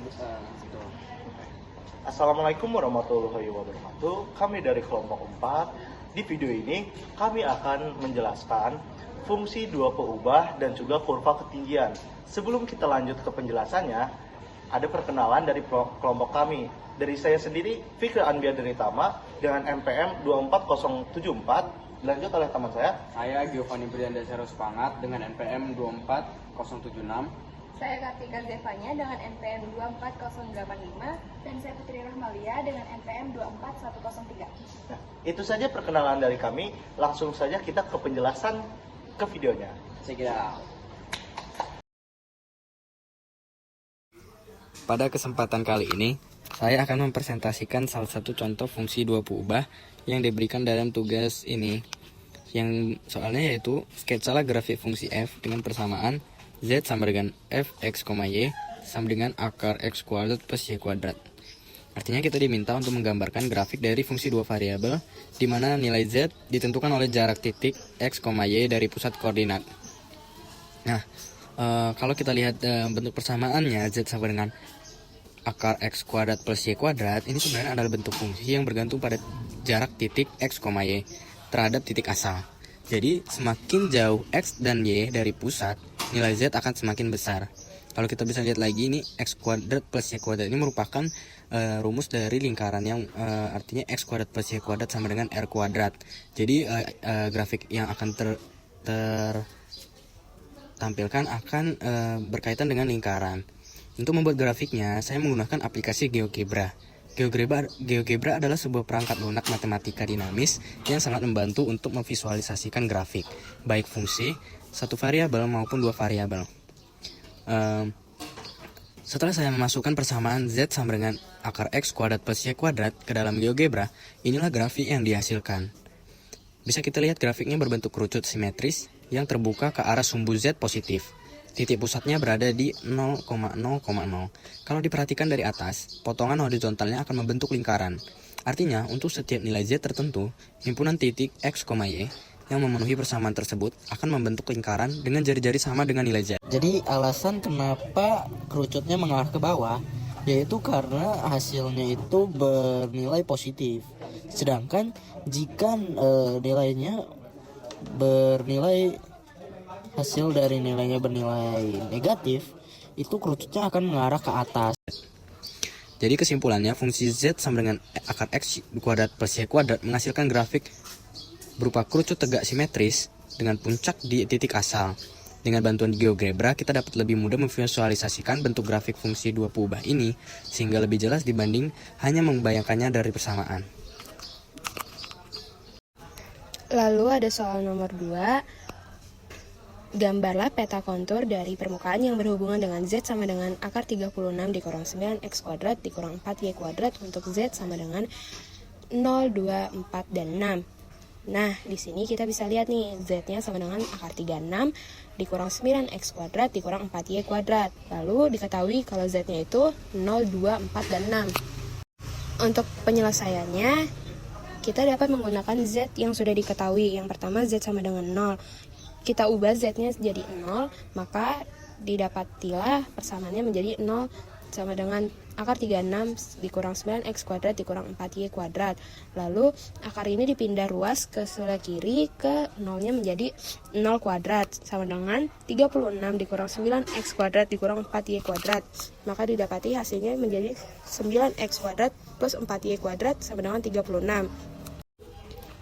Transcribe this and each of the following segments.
Gitu. Assalamualaikum warahmatullahi wabarakatuh. Kami dari kelompok 4. Di video ini kami akan menjelaskan fungsi dua peubah dan juga kurva ketinggian. Sebelum kita lanjut ke penjelasannya, ada perkenalan dari kelompok kami. Dari saya sendiri, Fikri Anbiar Tama dengan NPM 24074, dilanjut oleh teman Saya Giovanni Brianda Serosepangat dengan NPM 24076. Saya Kartika Zevanya dengan NPM 24085 dan saya Putri Rahmalia dengan NPM 24103. Nah, itu saja perkenalan dari kami. Langsung saja kita ke penjelasan ke videonya. Check it out. Pada kesempatan kali ini, saya akan mempresentasikan salah satu contoh fungsi dua peubah yang diberikan dalam tugas ini. Yang soalnya yaitu sketsalah grafik fungsi f dengan persamaan z sama dengan fx, y sama dengan akar x kuadrat plus y kuadrat. Artinya kita diminta untuk menggambarkan grafik dari fungsi dua variabel di mana nilai z ditentukan oleh jarak titik x, y dari pusat koordinat. Nah, kalau kita lihat bentuk persamaannya z sama dengan akar x kuadrat plus y kuadrat, ini sebenarnya adalah bentuk fungsi yang bergantung pada jarak titik x, y terhadap titik asal. Jadi semakin jauh x dan y dari pusat, nilai z akan semakin besar. Kalau kita bisa lihat lagi, ini x kuadrat plus y kuadrat ini merupakan rumus dari lingkaran yang artinya x kuadrat plus y kuadrat sama dengan r kuadrat. Jadi grafik yang akan tertampilkan akan berkaitan dengan lingkaran. Untuk membuat grafiknya, saya menggunakan aplikasi GeoGebra. GeoGebra adalah sebuah perangkat lunak matematika dinamis yang sangat membantu untuk memvisualisasikan grafik, baik fungsi, satu variabel maupun dua variabel. Setelah saya memasukkan persamaan z sama dengan akar x kuadrat plus y kuadrat ke dalam GeoGebra, inilah grafik yang dihasilkan. Bisa kita lihat grafiknya berbentuk kerucut simetris yang terbuka ke arah sumbu z positif. Titik pusatnya berada di 0,0,0. Kalau diperhatikan dari atas, potongan horizontalnya akan membentuk lingkaran. Artinya, untuk setiap nilai z tertentu, himpunan titik x, y yang memenuhi persamaan tersebut akan membentuk lingkaran dengan jari-jari sama dengan nilai z. Jadi alasan kenapa kerucutnya mengarah ke bawah, yaitu karena hasilnya itu bernilai positif. Sedangkan jika nilainya bernilai hasil dari nilainya bernilai negatif, itu kerucutnya akan mengarah ke atas. Jadi kesimpulannya, fungsi z sama dengan akar x kuadrat plus y kuadrat menghasilkan grafik berupa kerucut tegak simetris dengan puncak di titik asal. Dengan bantuan GeoGebra, kita dapat lebih mudah memvisualisasikan bentuk grafik fungsi dua peubah ini sehingga lebih jelas dibanding hanya membayangkannya dari persamaan. Lalu ada soal nomor 2. Gambarlah peta kontur dari permukaan yang berhubungan dengan z sama dengan akar 36 dikurang 9 x kuadrat dikurang 4 y kuadrat untuk z sama dengan 0, 2, 4, dan 6. Nah, di sini kita bisa lihat nih, z-nya sama dengan akar 36 dikurang 9 x kuadrat dikurang 4 y kuadrat. Lalu diketahui kalau z-nya itu 0, 2, 4, dan 6. Untuk penyelesaiannya, kita dapat menggunakan z yang sudah diketahui. Yang pertama, z sama dengan 0. Kita ubah z-nya jadi 0, maka didapatilah persamaannya menjadi 0 sama dengan akar 36 dikurang 9 x kuadrat dikurang 4y kuadrat. Lalu akar ini dipindah ruas ke sebelah kiri ke 0-nya menjadi 0 kuadrat sama dengan 36 dikurang 9 x kuadrat dikurang 4y kuadrat. Maka didapati hasilnya menjadi 9x kuadrat plus 4y kuadrat sama dengan 36.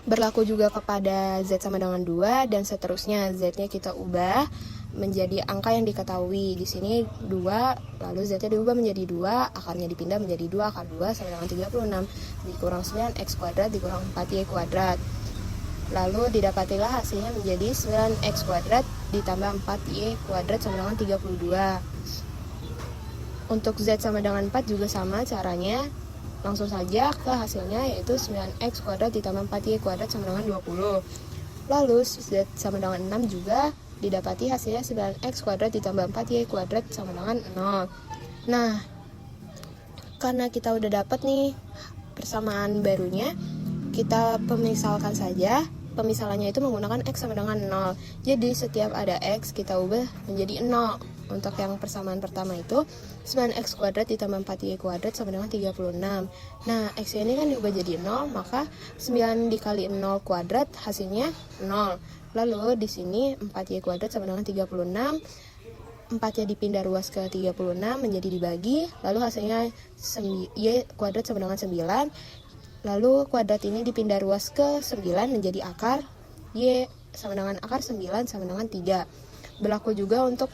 Berlaku juga kepada z sama dengan 2 dan seterusnya. Z-nya kita ubah menjadi angka yang diketahui. Di sini 2, lalu z-nya diubah menjadi 2, akarnya dipindah menjadi 2, akar 2 sama dengan 36 dikurang 9x kuadrat dikurang 4y kuadrat. Lalu didapatilah hasilnya menjadi 9x kuadrat ditambah 4y kuadrat sama dengan 32. Untuk z sama dengan 4 juga sama caranya. Langsung saja ke hasilnya, yaitu 9x kuadrat ditambah 4y kuadrat sama dengan 20. Lalu z sama dengan 6 juga didapati hasilnya 9x kuadrat ditambah 4y kuadrat sama dengan 0. Nah, karena kita udah dapat nih persamaan barunya, kita pemisalkan saja. Pemisalannya itu menggunakan x sama dengan 0. Jadi setiap ada x kita ubah menjadi 0. untuk yang persamaan pertama itu 9x kuadrat ditambah 4y kuadrat sama dengan 36. Nah, x ini kan diubah jadi 0, maka 9 dikali 0 kuadrat hasilnya 0. Lalu di sini 4y kuadrat sama dengan 36. 4-nya dipindah ruas ke 36 menjadi dibagi, lalu hasilnya y kuadrat sama dengan 9. Lalu kuadrat ini dipindah ruas ke 9 menjadi akar, y sama dengan akar 9 sama dengan 3. Berlaku juga untuk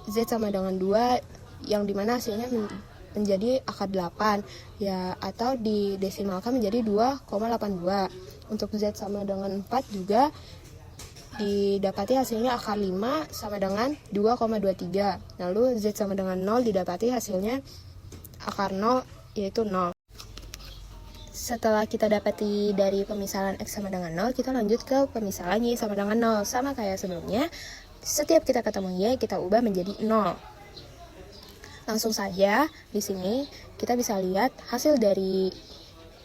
z sama dengan 2, yang dimana hasilnya menjadi akar 8, ya, atau didesimalkan menjadi 2,82. Untuk z sama dengan 4 juga didapati hasilnya akar 5 sama dengan 2,23. Lalu z sama dengan 0 didapati hasilnya akar 0, yaitu 0. Setelah kita dapati dari pemisalan x sama dengan 0, kita lanjut ke pemisalan y sama dengan 0. Sama kayak sebelumnya, setiap kita ketemu y, kita ubah menjadi 0. Langsung saja, di sini kita bisa lihat hasil dari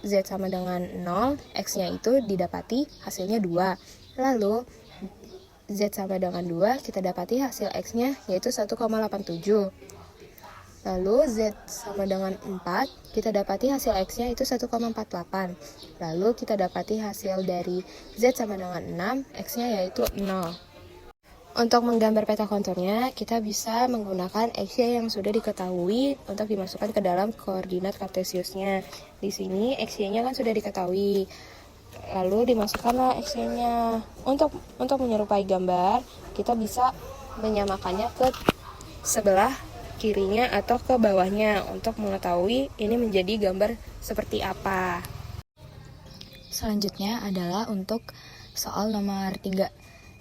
z sama dengan 0, x-nya itu didapati hasilnya 2. Lalu z sama dengan 2, kita dapati hasil x-nya yaitu 1,87. Lalu z sama dengan 4, kita dapati hasil x-nya itu 1,48. Lalu kita dapati hasil dari z sama dengan 6, x-nya yaitu 0. Untuk menggambar peta konturnya, kita bisa menggunakan x-y yang sudah diketahui untuk dimasukkan ke dalam koordinat kartesiusnya. Di sini x-y-nya kan sudah diketahui. Lalu dimasukkanlah x-nya. Untuk menyerupai gambar, kita bisa menyamakannya ke sebelah kirinya atau ke bawahnya untuk mengetahui ini menjadi gambar seperti apa. Selanjutnya adalah untuk soal nomor 3.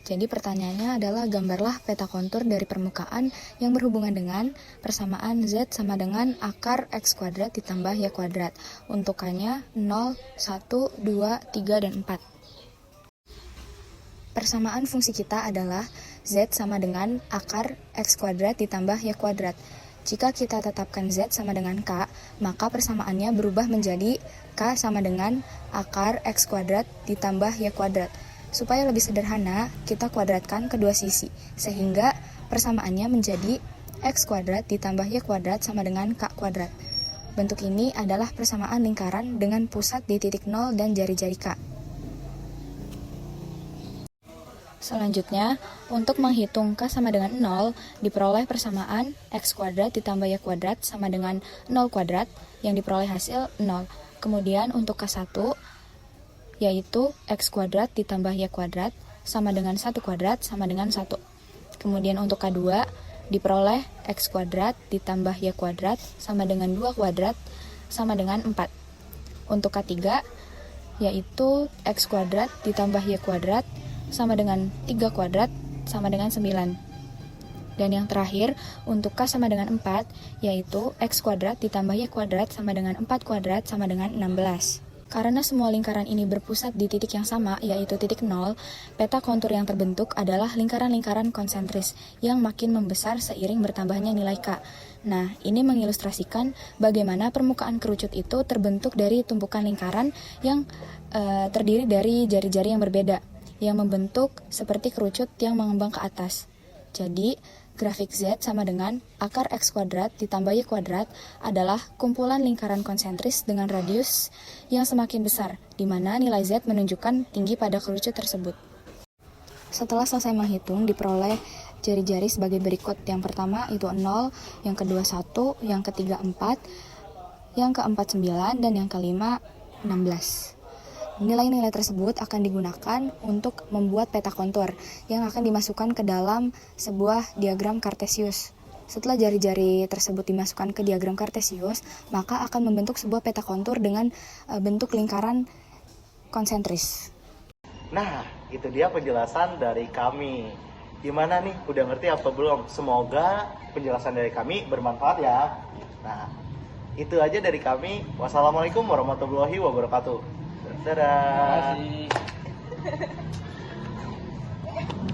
Jadi pertanyaannya adalah gambarlah peta kontur dari permukaan yang berhubungan dengan persamaan z sama dengan akar x kuadrat ditambah y kuadrat. Untukannya 0, 1, 2, 3, dan 4. Persamaan fungsi kita adalah z sama dengan akar x kuadrat ditambah y kuadrat. Jika kita tetapkan z sama dengan k, maka persamaannya berubah menjadi k sama dengan akar x kuadrat ditambah y kuadrat. Supaya lebih sederhana, kita kuadratkan kedua sisi, sehingga persamaannya menjadi x kuadrat ditambah y kuadrat sama dengan k kuadrat. Bentuk ini adalah persamaan lingkaran dengan pusat di titik 0 dan jari-jari k. Selanjutnya, untuk menghitung k sama dengan 0, diperoleh persamaan x kuadrat ditambah y kuadrat sama dengan 0 kuadrat, yang diperoleh hasil 0. Kemudian untuk k1, yaitu x kuadrat ditambah y kuadrat sama dengan 1 kuadrat sama dengan 1. Kemudian untuk k2 diperoleh x kuadrat ditambah y kuadrat sama dengan 2 kuadrat sama dengan 4. Untuk k3 yaitu x kuadrat ditambah y kuadrat sama dengan 3 kuadrat sama dengan 9. Dan yang terakhir untuk k sama dengan 4 yaitu x kuadrat ditambah y kuadrat sama dengan 4 kuadrat sama dengan 16. Karena semua lingkaran ini berpusat di titik yang sama, yaitu titik 0, peta kontur yang terbentuk adalah lingkaran-lingkaran konsentris yang makin membesar seiring bertambahnya nilai K. Nah, ini mengilustrasikan bagaimana permukaan kerucut itu terbentuk dari tumpukan lingkaran yang terdiri dari jari-jari yang berbeda, yang membentuk seperti kerucut yang mengembang ke atas. Jadi, grafik Z sama dengan akar X kuadrat ditambah Y kuadrat adalah kumpulan lingkaran konsentris dengan radius yang semakin besar, di mana nilai Z menunjukkan tinggi pada kerucut tersebut. Setelah selesai menghitung, diperoleh jari-jari sebagai berikut. Yang pertama itu 0, yang kedua 1, yang ketiga 4, yang keempat 9, dan yang kelima 16. Nilai-nilai tersebut akan digunakan untuk membuat peta kontur yang akan dimasukkan ke dalam sebuah diagram kartesius. Setelah jari-jari tersebut dimasukkan ke diagram kartesius, maka akan membentuk sebuah peta kontur dengan bentuk lingkaran konsentris. Nah, itu dia penjelasan dari kami. Gimana nih, udah ngerti apa belum? Semoga penjelasan dari kami bermanfaat ya. Nah, itu aja dari kami. Wassalamualaikum warahmatullahi wabarakatuh. Dadah. Terima kasih.